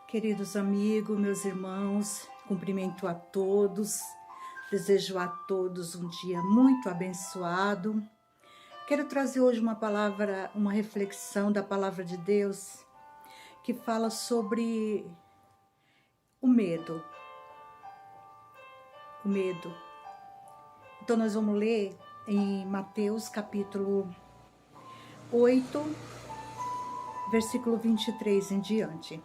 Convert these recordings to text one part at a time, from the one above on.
Queridos amigos, meus irmãos, cumprimento a todos, desejo a todos um dia muito abençoado. Quero trazer hoje uma palavra, uma reflexão da palavra de Deus, que fala sobre o medo. O medo. Então nós vamos ler em Mateus capítulo 8, versículo 23 em diante,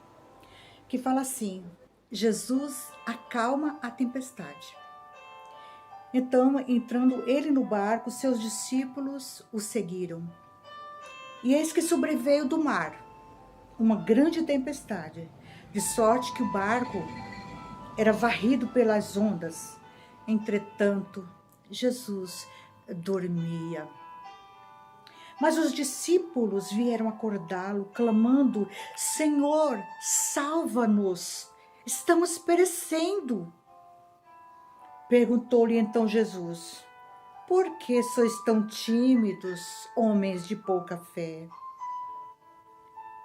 que fala assim: Jesus acalma a tempestade. Então, entrando ele no barco, seus discípulos o seguiram. E eis que sobreveio do mar uma grande tempestade, de sorte que o barco era varrido pelas ondas. Entretanto, Jesus dormia. Mas os discípulos vieram acordá-lo, clamando: Senhor, salva-nos, estamos perecendo. Perguntou-lhe então Jesus: Por que sois tão tímidos, homens de pouca fé?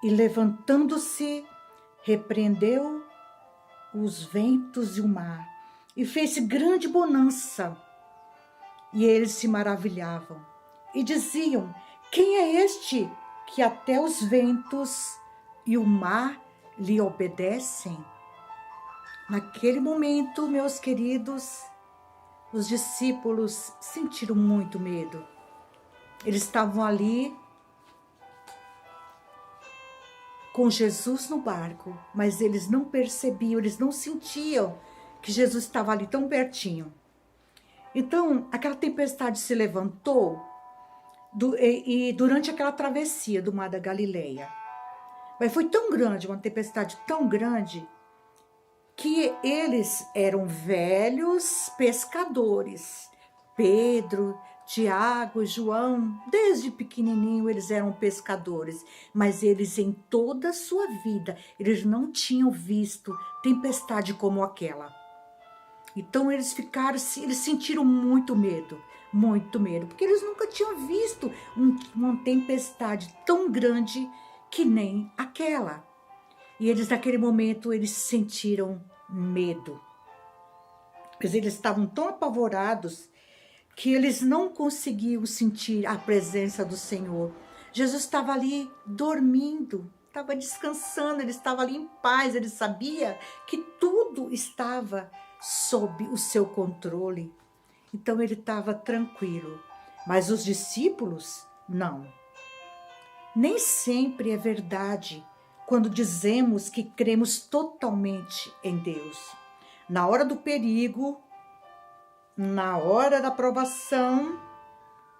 E levantando-se, repreendeu os ventos e o mar, e fez grande bonança. E eles se maravilhavam e diziam: Quem é este que até os ventos e o mar lhe obedecem? Naquele momento, meus queridos, os discípulos sentiram muito medo. Eles estavam ali com Jesus no barco, mas eles não percebiam, eles não sentiam que Jesus estava ali tão pertinho. Então, aquela tempestade se levantou e durante aquela travessia do mar da Galileia. Mas foi tão grande, uma tempestade tão grande, que eles eram velhos pescadores. Pedro, Tiago, João, desde pequenininho eles eram pescadores, mas eles em toda a sua vida, eles não tinham visto tempestade como aquela. Então eles sentiram muito medo, porque eles nunca tinham visto uma tempestade tão grande que nem aquela. E eles, naquele momento, eles sentiram medo. Mas eles estavam tão apavorados que eles não conseguiam sentir a presença do Senhor. Jesus estava ali dormindo, estava descansando, ele estava ali em paz, ele sabia que tudo estava sob o seu controle. Então ele estava tranquilo. Mas os discípulos, não. Nem sempre é verdade quando dizemos que cremos totalmente em Deus. Na hora do perigo, na hora da provação,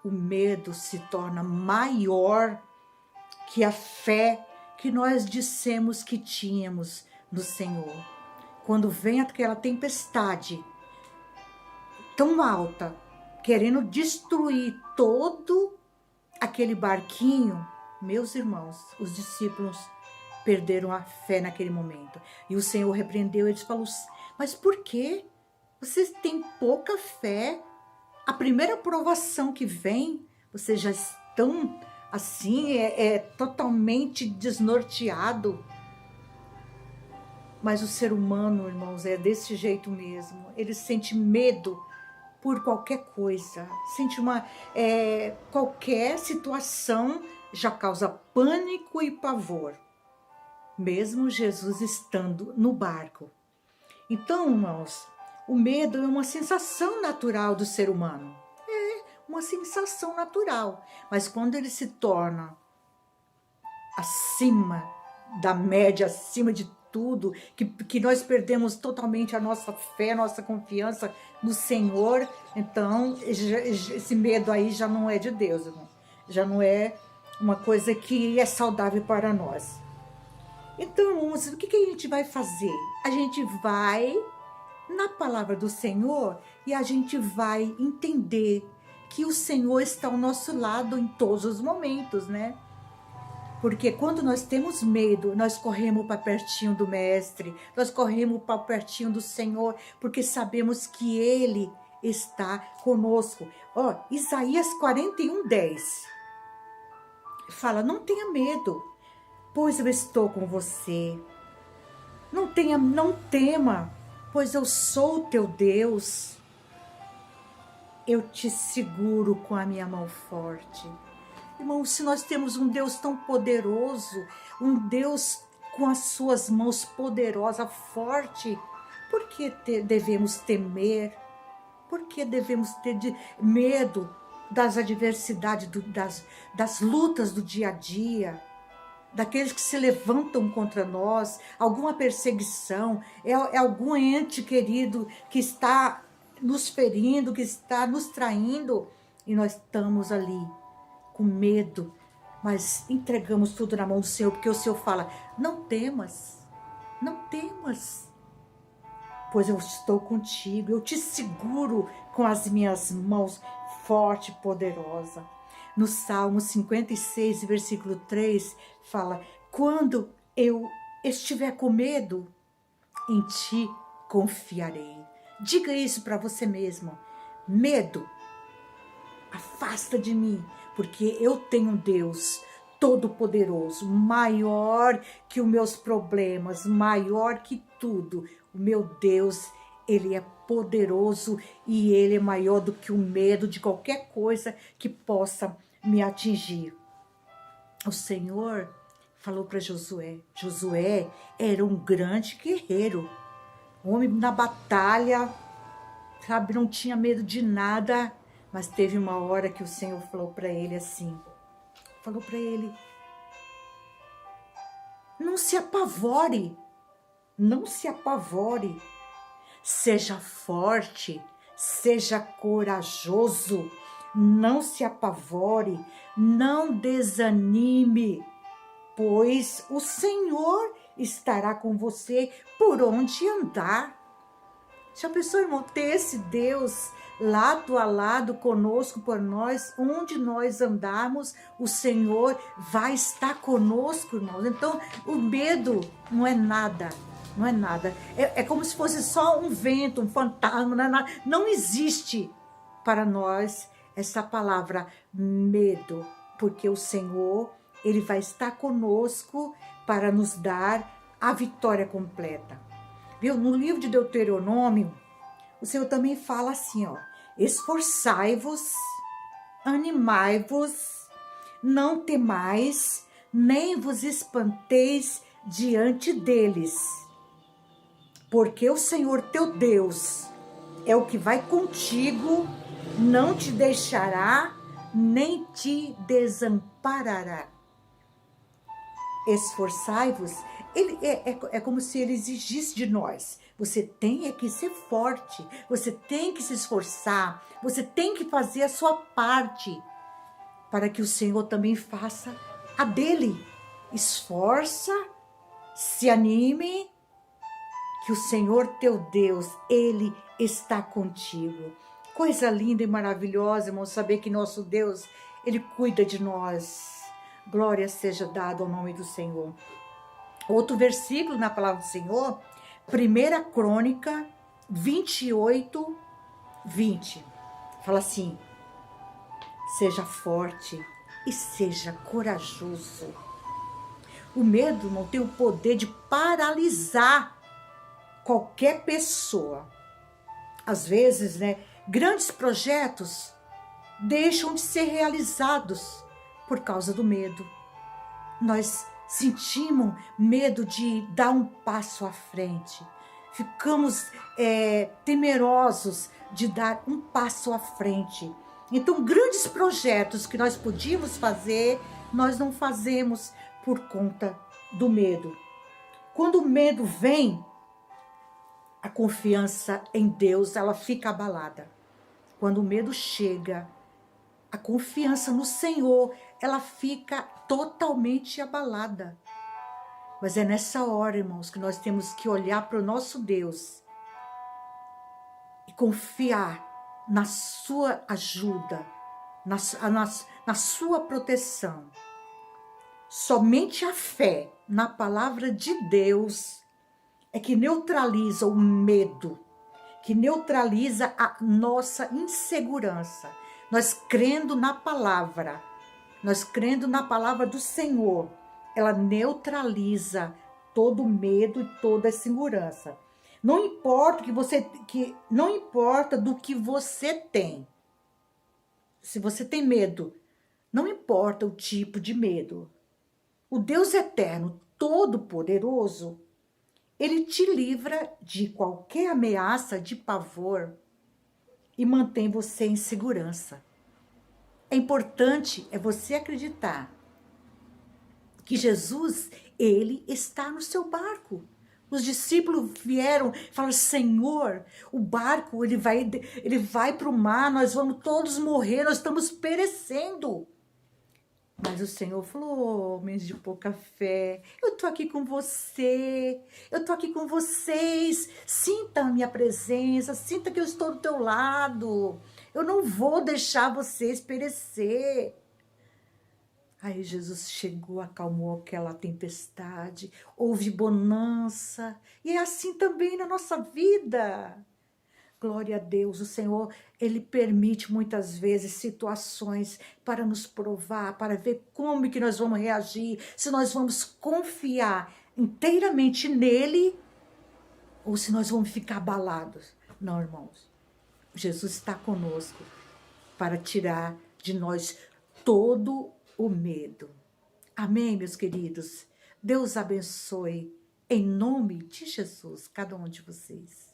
o medo se torna maior que a fé que nós dissemos que tínhamos no Senhor. Quando vem aquela tempestade tão alta, querendo destruir todo aquele barquinho, meus irmãos, os discípulos perderam a fé naquele momento. E o Senhor repreendeu, eles falou: Mas por quê? Vocês têm pouca fé? A primeira provação que vem, vocês já estão assim, totalmente desnorteado. Mas o ser humano, irmãos, é desse jeito mesmo. Ele sente medo por qualquer coisa. Sente qualquer situação já causa pânico e pavor. Mesmo Jesus estando no barco. Então, irmãos, o medo é uma sensação natural do ser humano. É uma sensação natural. Mas quando ele se torna acima da média, acima de tudo, que nós perdemos totalmente a nossa fé, a nossa confiança no Senhor, então esse medo aí já não é de Deus, irmão. Já não é uma coisa que é saudável para nós. Então, irmãos, o que a gente vai fazer? A gente vai na palavra do Senhor e a gente vai entender que o Senhor está ao nosso lado em todos os momentos, né? Porque quando nós temos medo, nós corremos para pertinho do Mestre, nós corremos para pertinho do Senhor, porque sabemos que Ele está conosco. Isaías 41:10 fala: Não tenha medo, pois eu estou com você. Não tema, pois eu sou o teu Deus. Eu te seguro com a minha mão forte. Irmão, se nós temos um Deus tão poderoso, um Deus com as suas mãos poderosas, forte, por que devemos temer? Por que devemos ter medo das adversidades, das lutas do dia a dia, daqueles que se levantam contra nós, alguma perseguição, é algum ente querido que está nos ferindo, que está nos traindo, e nós estamos ali com medo, mas entregamos tudo na mão do Senhor, porque o Senhor fala, não temas, pois eu estou contigo, eu te seguro com as minhas mãos forte e poderosa. No Salmo 56, versículo 3, fala, quando eu estiver com medo, em ti confiarei. Diga isso para você mesmo. Medo, afasta de mim, porque eu tenho um Deus todo-poderoso, maior que os meus problemas, maior que tudo. O meu Deus, Ele é poderoso e Ele é maior do que o medo de qualquer coisa que possa me atingir. O Senhor falou para Josué. Josué era um grande guerreiro, homem na batalha, sabe, não tinha medo de nada, mas teve uma hora que o Senhor falou para ele assim, falou para ele, não se apavore, seja forte, seja corajoso, não se apavore, não desanime, pois o Senhor estará com você por onde andar. Já pensou, irmão, ter esse Deus lado a lado conosco por nós, onde nós andarmos, o Senhor vai estar conosco, irmãos. Então, o medo não é nada, não é nada. É como se fosse só um vento, um fantasma, não é nada. Não existe para nós essa palavra medo, porque o Senhor, Ele vai estar conosco para nos dar a vitória completa. Viu? No livro de Deuteronômio, o Senhor também fala assim, ó, esforçai-vos, animai-vos, não temais, nem vos espanteis diante deles, porque o Senhor teu Deus é o que vai contigo, não te deixará, nem te desamparará. Esforçai-vos, é como se ele exigisse de nós. Você tem que ser forte, você tem que se esforçar, você tem que fazer a sua parte, para que o Senhor também faça a dele. Esforça, se anime, que o Senhor teu Deus, Ele está contigo. Coisa linda e maravilhosa, irmão, saber que nosso Deus, Ele cuida de nós. Glória seja dada ao nome do Senhor. Outro versículo na palavra do Senhor, 1 Crônica 28, 20. Fala assim, seja forte e seja corajoso. O medo não tem o poder de paralisar qualquer pessoa. Às vezes, né, grandes projetos deixam de ser realizados por causa do medo. Nós sentimos medo de dar um passo à frente. Ficamos temerosos de dar um passo à frente. Então, grandes projetos que nós podíamos fazer, nós não fazemos por conta do medo. Quando o medo vem, a confiança em Deus, ela fica abalada. Quando o medo chega, a confiança no Senhor, ela fica totalmente abalada. Mas é nessa hora, irmãos, que nós temos que olhar para o nosso Deus e confiar na sua ajuda, na sua proteção. Somente a fé na palavra de Deus é que neutraliza o medo, que neutraliza a nossa insegurança. Nós crendo na palavra do Senhor, ela neutraliza todo medo e toda insegurança. Não importa não importa do que você tem. Se você tem medo, não importa o tipo de medo. O Deus eterno, todo-poderoso, ele te livra de qualquer ameaça de pavor e mantém você em segurança. É importante você acreditar que Jesus, ele está no seu barco. Os discípulos vieram e falaram: Senhor, o barco ele vai para o mar, nós vamos todos morrer, nós estamos perecendo. Mas o Senhor falou: homens de pouca fé, eu estou aqui com você, eu estou aqui com vocês, sinta a minha presença, sinta que eu estou do teu lado, eu não vou deixar vocês perecer. Aí Jesus chegou, acalmou aquela tempestade, houve bonança, e é assim também na nossa vida. Glória a Deus, o Senhor, Ele permite muitas vezes situações para nos provar, para ver como que nós vamos reagir, se nós vamos confiar inteiramente nele ou se nós vamos ficar abalados. Não, irmãos, Jesus está conosco para tirar de nós todo o medo. Amém, meus queridos? Deus abençoe, em nome de Jesus, cada um de vocês.